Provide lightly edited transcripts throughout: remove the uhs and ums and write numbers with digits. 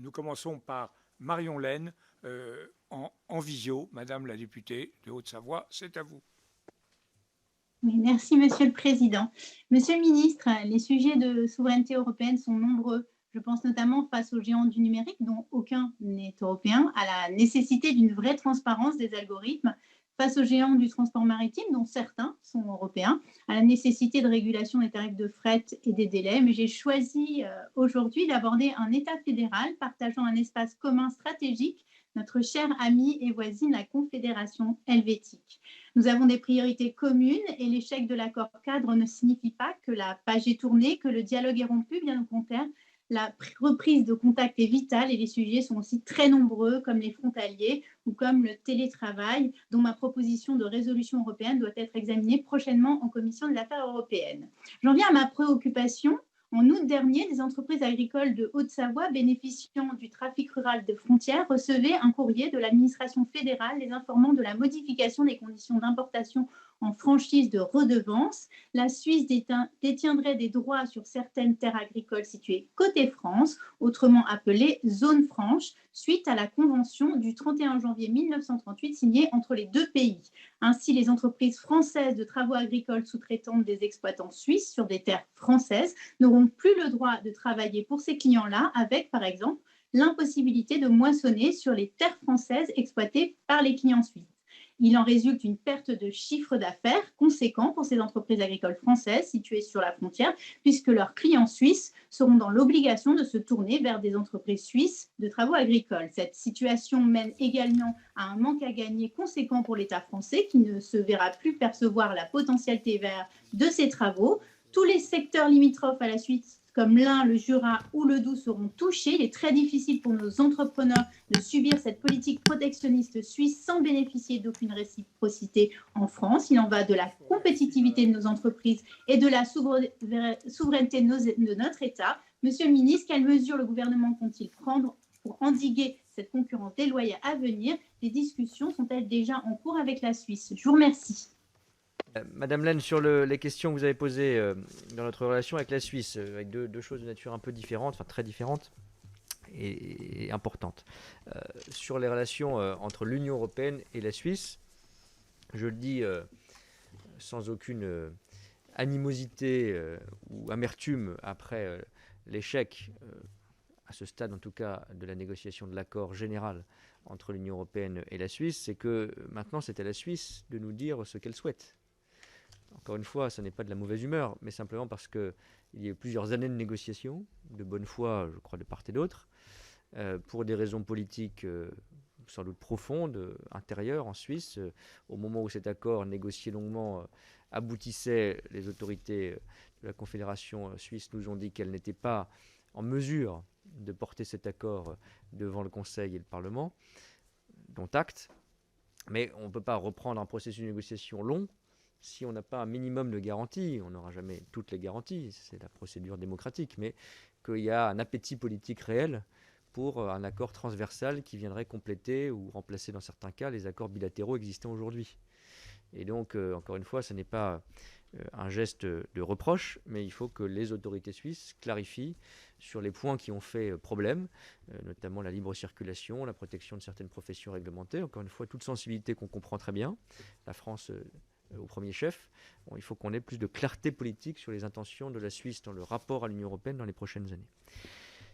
Nous commençons par Marion Lenne en visio. Madame la députée de Haute-Savoie, c'est à vous. Oui, merci, Monsieur le Président. Monsieur le Ministre, les sujets de souveraineté européenne sont nombreux. Je pense notamment face aux géants du numérique, dont aucun n'est européen, à la nécessité d'une vraie transparence des algorithmes, face aux géants du transport maritime, dont certains sont européens, à la nécessité de régulation des tarifs de fret et des délais. Mais j'ai choisi aujourd'hui d'aborder un État fédéral partageant un espace commun stratégique, notre chère amie et voisine, la Confédération helvétique. Nous avons des priorités communes et l'échec de l'accord cadre ne signifie pas que la page est tournée, que le dialogue est rompu, bien au contraire. La reprise de contact est vitale et les sujets sont aussi très nombreux, comme les frontaliers ou comme le télétravail, dont ma proposition de résolution européenne doit être examinée prochainement en commission des affaires européennes. J'en viens à ma préoccupation. En août dernier, des entreprises agricoles de Haute-Savoie bénéficiant du trafic rural de frontières recevaient un courrier de l'administration fédérale les informant de la modification des conditions d'importation en franchise de redevance. La Suisse détiendrait des droits sur certaines terres agricoles situées côté France, autrement appelées zones franches, suite à la convention du 31 janvier 1938 signée entre les deux pays. Ainsi, les entreprises françaises de travaux agricoles sous-traitantes des exploitants suisses sur des terres françaises n'auront plus le droit de travailler pour ces clients-là avec, par exemple, l'impossibilité de moissonner sur les terres françaises exploitées par les clients suisses. Il en résulte une perte de chiffre d'affaires conséquent pour ces entreprises agricoles françaises situées sur la frontière, puisque leurs clients suisses seront dans l'obligation de se tourner vers des entreprises suisses de travaux agricoles. Cette situation mène également à un manque à gagner conséquent pour l'État français, qui ne se verra plus percevoir la potentielle TVA de ces travaux. Tous les secteurs limitrophes à la Suisse, comme l'Ain, le Jura ou le Doubs, seront touchés. Il est très difficile pour nos entrepreneurs de subir cette politique protectionniste suisse sans bénéficier d'aucune réciprocité en France. Il en va de la compétitivité de nos entreprises et de la souveraineté de notre État. Monsieur le ministre, quelles mesures le gouvernement compte-t-il prendre pour endiguer cette concurrence déloyale à venir? Les discussions sont-elles déjà en cours avec la Suisse? Je vous remercie. Madame Lenne, sur les questions que vous avez posées dans notre relation avec la Suisse, avec deux choses de nature un peu différente, enfin très différentes et importantes. Sur les relations entre l'Union européenne et la Suisse, je le dis sans aucune animosité ou amertume après l'échec, à ce stade en tout cas, de la négociation de l'accord général entre l'Union européenne et la Suisse, c'est que maintenant c'est à la Suisse de nous dire ce qu'elle souhaite. Encore une fois, ce n'est pas de la mauvaise humeur, mais simplement parce qu'il y a eu plusieurs années de négociations, de bonne foi, je crois, de part et d'autre, pour des raisons politiques sans doute profondes, intérieures en Suisse. Au moment où cet accord négocié longuement aboutissait, les autorités de la Confédération suisse nous ont dit qu'elles n'étaient pas en mesure de porter cet accord devant le Conseil et le Parlement, dont acte. Mais on ne peut pas reprendre un processus de négociation long si on n'a pas un minimum de garanties. On n'aura jamais toutes les garanties, c'est la procédure démocratique, mais qu'il y a un appétit politique réel pour un accord transversal qui viendrait compléter ou remplacer dans certains cas les accords bilatéraux existants aujourd'hui. Et donc, encore une fois, ce n'est pas un geste de reproche, mais il faut que les autorités suisses clarifient sur les points qui ont fait problème, notamment la libre circulation, la protection de certaines professions réglementées. Encore une fois, toute sensibilité qu'on comprend très bien. La France au premier chef. Bon, il faut qu'on ait plus de clarté politique sur les intentions de la Suisse dans le rapport à l'Union européenne dans les prochaines années.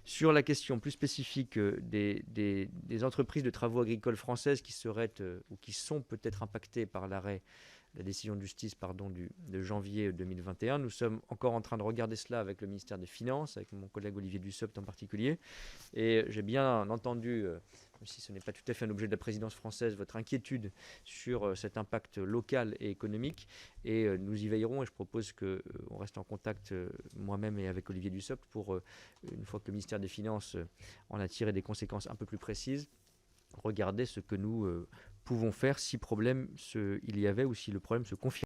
Sur la question plus spécifique des entreprises de travaux agricoles françaises qui seraient ou qui sont peut-être impactées par l'arrêt, la décision de justice de janvier 2021, nous sommes encore en train de regarder cela avec le ministère des Finances, avec mon collègue Olivier Dussopt en particulier. Et j'ai bien entendu, même si ce n'est pas tout à fait un objet de la présidence française, votre inquiétude sur cet impact local et économique. Et nous y veillerons et je propose qu'on reste en contact moi-même et avec Olivier Dussopt pour, une fois que le ministère des Finances en a tiré des conséquences un peu plus précises, regarder ce que nous pouvons faire si problème il y avait ou si le problème se confirme.